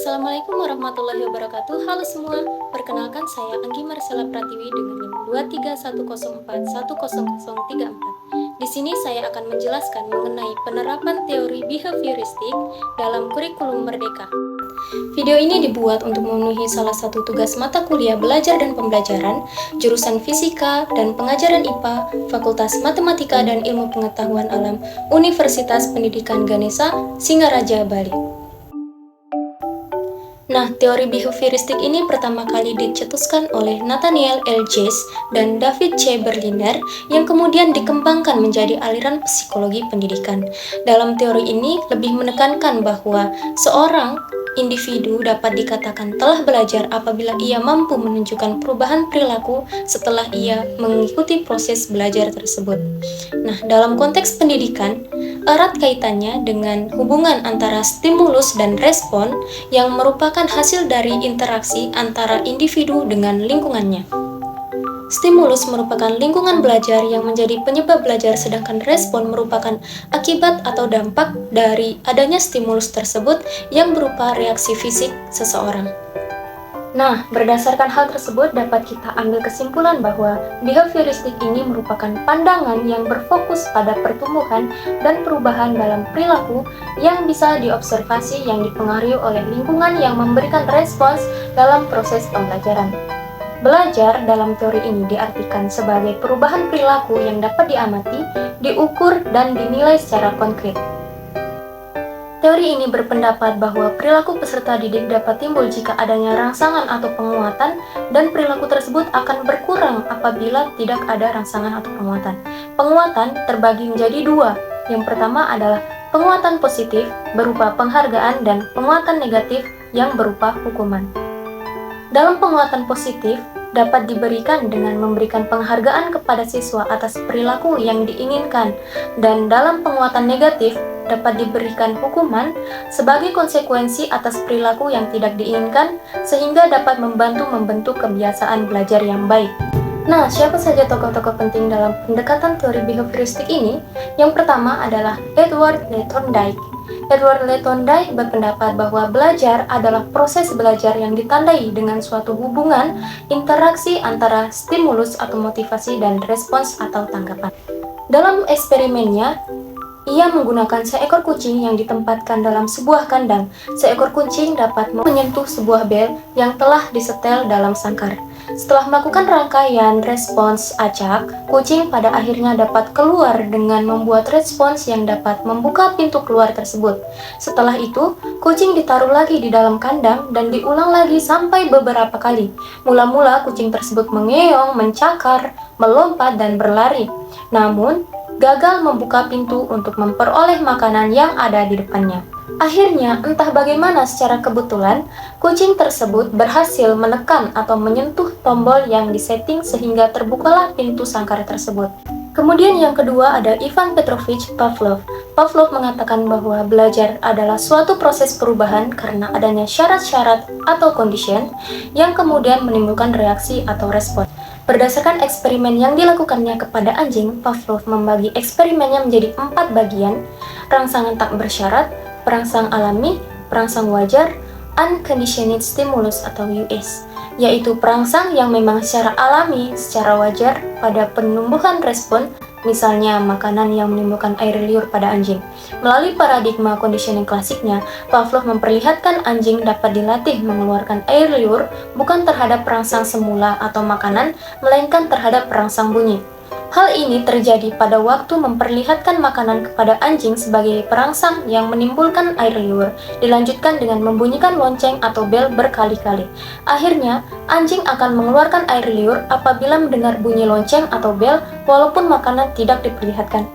Assalamualaikum warahmatullahi wabarakatuh. Halo semua, perkenalkan saya Anggi Marsela Pratiwi dengan NIM 23104100034. Di sini saya akan menjelaskan mengenai penerapan teori behavioristik dalam kurikulum Merdeka. Video ini dibuat untuk memenuhi salah satu tugas mata kuliah belajar dan pembelajaran, jurusan Fisika dan Pengajaran IPA, Fakultas Matematika dan Ilmu Pengetahuan Alam, Universitas Pendidikan Ganesha, Singaraja, Bali. Nah, teori behavioristik ini pertama kali dicetuskan oleh Nathaniel L. Jass dan David C. Berliner yang kemudian dikembangkan menjadi aliran psikologi pendidikan. Dalam teori ini lebih menekankan bahwa seorang individu dapat dikatakan telah belajar apabila ia mampu menunjukkan perubahan perilaku setelah ia mengikuti proses belajar tersebut. Nah, dalam konteks pendidikan, erat kaitannya dengan hubungan antara stimulus dan respon yang merupakan hasil dari interaksi antara individu dengan lingkungannya. Stimulus merupakan lingkungan belajar yang menjadi penyebab belajar, sedangkan respon merupakan akibat atau dampak dari adanya stimulus tersebut yang berupa reaksi fisik seseorang. Nah, berdasarkan hal tersebut dapat kita ambil kesimpulan bahwa behavioristik ini merupakan pandangan yang berfokus pada pertumbuhan dan perubahan dalam perilaku yang bisa diobservasi yang dipengaruhi oleh lingkungan yang memberikan respons dalam proses pembelajaran. Belajar dalam teori ini diartikan sebagai perubahan perilaku yang dapat diamati, diukur, dan dinilai secara konkret. Teori ini berpendapat bahwa perilaku peserta didik dapat timbul jika adanya rangsangan atau penguatan, dan perilaku tersebut akan berkurang apabila tidak ada rangsangan atau penguatan. Penguatan terbagi menjadi dua. Yang pertama adalah penguatan positif berupa penghargaan dan penguatan negatif yang berupa hukuman. Dalam penguatan positif dapat diberikan dengan memberikan penghargaan kepada siswa atas perilaku yang diinginkan, dan dalam penguatan negatif dapat diberikan hukuman sebagai konsekuensi atas perilaku yang tidak diinginkan, sehingga dapat membantu membentuk kebiasaan belajar yang baik. Nah, siapa saja tokoh-tokoh penting dalam pendekatan teori behavioristik ini? Yang pertama adalah Edward Lee Thorndike. Edward Lee Thorndike berpendapat bahwa belajar adalah proses belajar yang ditandai dengan suatu hubungan interaksi antara stimulus atau motivasi dan respons atau tanggapan. Dalam eksperimennya, ia menggunakan seekor kucing yang ditempatkan dalam sebuah kandang. Seekor kucing dapat menyentuh sebuah bel yang telah disetel dalam sangkar. Setelah melakukan rangkaian respons acak, kucing pada akhirnya dapat keluar dengan membuat respons yang dapat membuka pintu keluar tersebut. Setelah itu, kucing ditaruh lagi di dalam kandang dan diulang lagi sampai beberapa kali. Mula-mula kucing tersebut mengeong, mencakar, melompat, dan berlari. Namun, gagal membuka pintu untuk memperoleh makanan yang ada di depannya. Akhirnya, entah bagaimana secara kebetulan, kucing tersebut berhasil menekan atau menyentuh tombol yang disetting sehingga terbukalah pintu sangkar tersebut. Kemudian yang kedua ada Ivan Petrovich Pavlov. Pavlov mengatakan bahwa belajar adalah suatu proses perubahan karena adanya syarat-syarat atau condition yang kemudian menimbulkan reaksi atau respon. Berdasarkan eksperimen yang dilakukannya kepada anjing, Pavlov membagi eksperimennya menjadi 4 bagian: rangsangan tak bersyarat, perangsang alami, perangsang wajar, unconditioned stimulus atau US, yaitu perangsang yang memang secara alami, secara wajar pada penumbuhan respon, misalnya makanan yang menimbulkan air liur pada anjing. Melalui paradigma conditioning klasiknya, Pavlov memperlihatkan anjing dapat dilatih mengeluarkan air liur bukan terhadap perangsang semula atau makanan, melainkan terhadap perangsang bunyi. Hal ini terjadi pada waktu memperlihatkan makanan kepada anjing sebagai perangsang yang menimbulkan air liur, dilanjutkan dengan membunyikan lonceng atau bel berkali-kali. Akhirnya, anjing akan mengeluarkan air liur apabila mendengar bunyi lonceng atau bel walaupun makanan tidak diperlihatkan.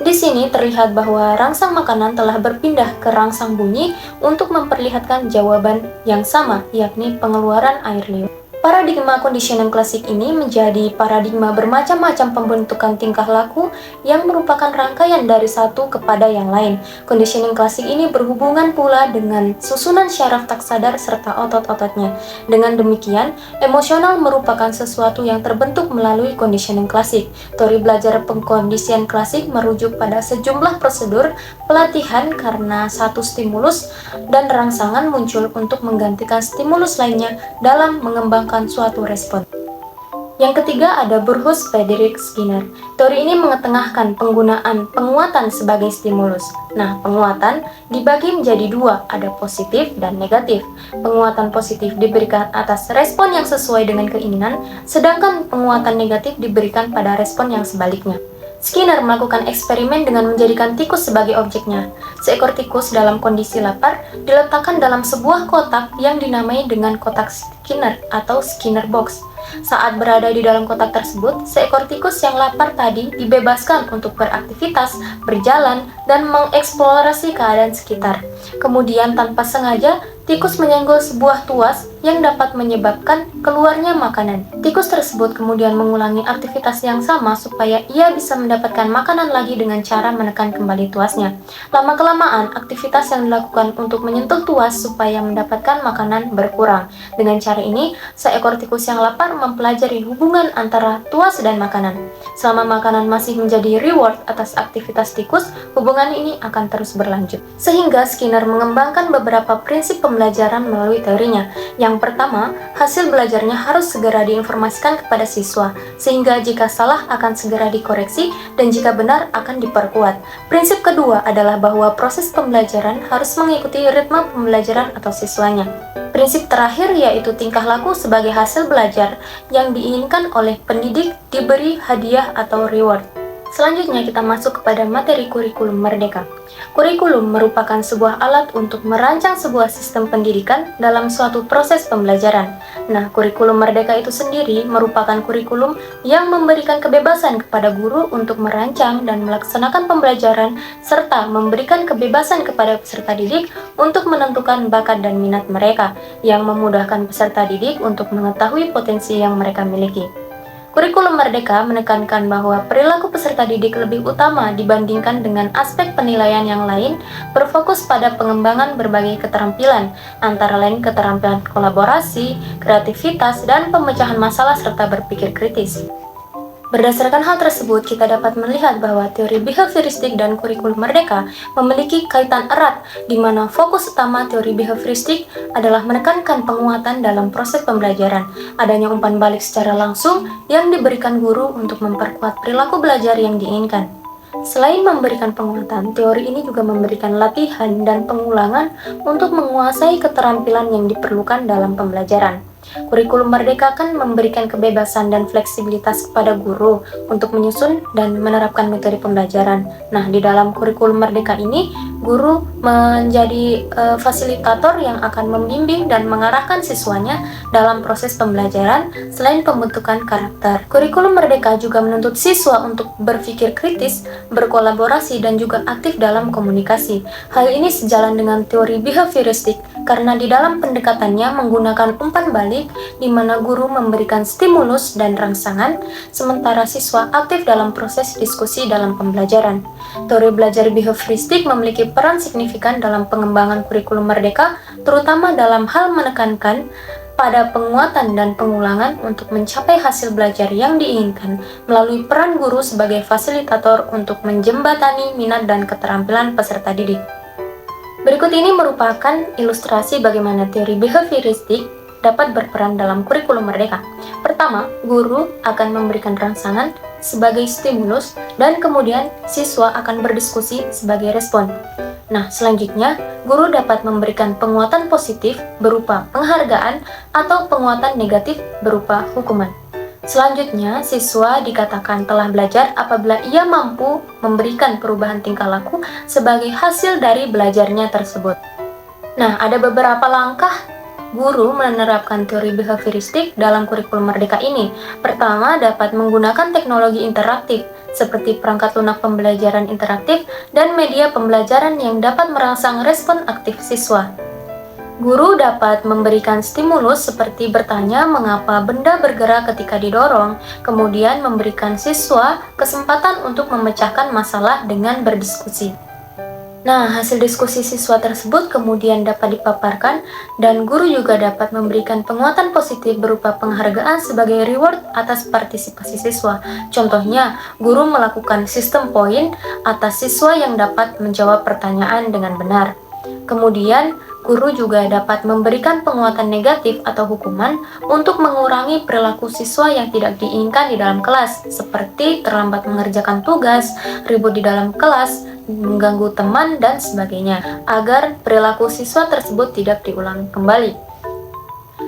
Di sini terlihat bahwa rangsang makanan telah berpindah ke rangsang bunyi untuk memperlihatkan jawaban yang sama, yakni pengeluaran air liur. Paradigma conditioning klasik ini menjadi paradigma bermacam-macam pembentukan tingkah laku yang merupakan rangkaian dari satu kepada yang lain. Conditioning klasik ini berhubungan pula dengan susunan syaraf tak sadar serta otot-ototnya. Dengan demikian, emosional merupakan sesuatu yang terbentuk melalui conditioning klasik. Teori belajar pengkondisian klasik merujuk pada sejumlah prosedur pelatihan karena satu stimulus dan rangsangan muncul untuk menggantikan stimulus lainnya dalam mengembangkan suatu respon. Yang ketiga ada Burrhus Frederick Skinner. Teori ini mengetengahkan penggunaan penguatan sebagai stimulus. Nah, penguatan dibagi menjadi dua, ada positif dan negatif. Penguatan positif diberikan atas respon yang sesuai dengan keinginan, sedangkan penguatan negatif diberikan pada respon yang sebaliknya. Skinner melakukan eksperimen dengan menjadikan tikus sebagai objeknya. Seekor tikus dalam kondisi lapar diletakkan dalam sebuah kotak yang dinamai dengan kotak Skinner atau Skinner box. Saat berada di dalam kotak tersebut, seekor tikus yang lapar tadi dibebaskan untuk beraktivitas, berjalan, dan mengeksplorasi keadaan sekitar. Kemudian tanpa sengaja, tikus menyenggol sebuah tuas yang dapat menyebabkan keluarnya makanan. Tikus tersebut kemudian mengulangi aktivitas yang sama supaya ia bisa mendapatkan makanan lagi dengan cara menekan kembali tuasnya. Lama-kelamaan, aktivitas yang dilakukan untuk menyentuh tuas supaya mendapatkan makanan berkurang. Dengan cara ini, seekor tikus yang lapar mempelajari hubungan antara tuas dan makanan. Selama makanan masih menjadi reward atas aktivitas tikus, hubungan ini akan terus berlanjut. Sehingga Skinner mengembangkan beberapa prinsip pembelajaran melalui teorinya. Yang pertama, hasil belajarnya harus segera diinformasikan kepada siswa, sehingga jika salah akan segera dikoreksi dan jika benar akan diperkuat. Prinsip kedua adalah bahwa proses pembelajaran harus mengikuti ritme pembelajaran atau siswanya. Prinsip terakhir yaitu tingkah laku sebagai hasil belajar yang diinginkan oleh pendidik diberi hadiah atau reward. Selanjutnya kita masuk kepada materi kurikulum merdeka. Kurikulum merupakan sebuah alat untuk merancang sebuah sistem pendidikan dalam suatu proses pembelajaran. Nah, kurikulum merdeka itu sendiri merupakan kurikulum yang memberikan kebebasan kepada guru untuk merancang dan melaksanakan pembelajaran serta memberikan kebebasan kepada peserta didik untuk menentukan bakat dan minat mereka, yang memudahkan peserta didik untuk mengetahui potensi yang mereka miliki. Kurikulum Merdeka menekankan bahwa perilaku peserta didik lebih utama dibandingkan dengan aspek penilaian yang lain, berfokus pada pengembangan berbagai keterampilan, antara lain keterampilan kolaborasi, kreativitas, dan pemecahan masalah serta berpikir kritis. Berdasarkan hal tersebut, kita dapat melihat bahwa teori behavioristik dan kurikulum merdeka memiliki kaitan erat, di mana fokus utama teori behavioristik adalah menekankan penguatan dalam proses pembelajaran. Adanya umpan balik secara langsung yang diberikan guru untuk memperkuat perilaku belajar yang diinginkan. Selain memberikan penguatan, teori ini juga memberikan latihan dan pengulangan untuk menguasai keterampilan yang diperlukan dalam pembelajaran. Kurikulum Merdeka kan memberikan kebebasan dan fleksibilitas kepada guru untuk menyusun dan menerapkan metode pembelajaran. Nah, di dalam kurikulum Merdeka ini, guru menjadi fasilitator yang akan membimbing dan mengarahkan siswanya dalam proses pembelajaran selain pembentukan karakter. Kurikulum Merdeka juga menuntut siswa untuk berpikir kritis, berkolaborasi, dan juga aktif dalam komunikasi. Hal ini sejalan dengan teori behavioristik karena di dalam pendekatannya menggunakan umpan balik di mana guru memberikan stimulus dan rangsangan, sementara siswa aktif dalam proses diskusi dalam pembelajaran. Teori belajar behavioristik memiliki peran signifikan dalam pengembangan kurikulum merdeka, terutama dalam hal menekankan pada penguatan dan pengulangan untuk mencapai hasil belajar yang diinginkan melalui peran guru sebagai fasilitator untuk menjembatani minat dan keterampilan peserta didik. Berikut ini merupakan ilustrasi bagaimana teori behavioristik dapat berperan dalam kurikulum merdeka. Pertama, guru akan memberikan rangsangan sebagai stimulus dan kemudian siswa akan berdiskusi sebagai respon. Nah, selanjutnya, guru dapat memberikan penguatan positif berupa penghargaan atau penguatan negatif berupa hukuman. Selanjutnya, siswa dikatakan telah belajar apabila ia mampu memberikan perubahan tingkah laku sebagai hasil dari belajarnya tersebut. Nah, ada beberapa langkah guru menerapkan teori behavioristik dalam kurikulum merdeka ini. Pertama, dapat menggunakan teknologi interaktif seperti perangkat lunak pembelajaran interaktif dan media pembelajaran yang dapat merangsang respon aktif siswa. Guru dapat memberikan stimulus seperti bertanya mengapa benda bergerak ketika didorong, kemudian memberikan siswa kesempatan untuk memecahkan masalah dengan berdiskusi. Nah, hasil diskusi siswa tersebut kemudian dapat dipaparkan dan guru juga dapat memberikan penguatan positif berupa penghargaan sebagai reward atas partisipasi siswa. Contohnya, guru melakukan sistem poin atas siswa yang dapat menjawab pertanyaan dengan benar. Kemudian, guru juga dapat memberikan penguatan negatif atau hukuman untuk mengurangi perilaku siswa yang tidak diinginkan di dalam kelas, seperti terlambat mengerjakan tugas, ribut di dalam kelas, mengganggu teman, dan sebagainya, agar perilaku siswa tersebut tidak diulang kembali.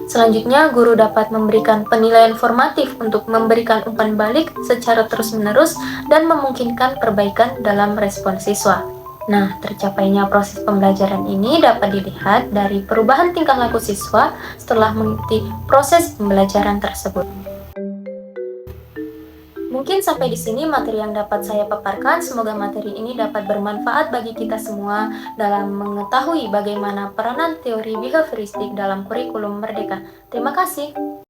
Selanjutnya, guru dapat memberikan penilaian formatif untuk memberikan umpan balik secara terus-menerus dan memungkinkan perbaikan dalam respon siswa. Nah, tercapainya proses pembelajaran ini dapat dilihat dari perubahan tingkah laku siswa setelah mengikuti proses pembelajaran tersebut. Mungkin sampai di sini materi yang dapat saya paparkan. Semoga materi ini dapat bermanfaat bagi kita semua dalam mengetahui bagaimana peranan teori behavioristik dalam kurikulum Merdeka. Terima kasih.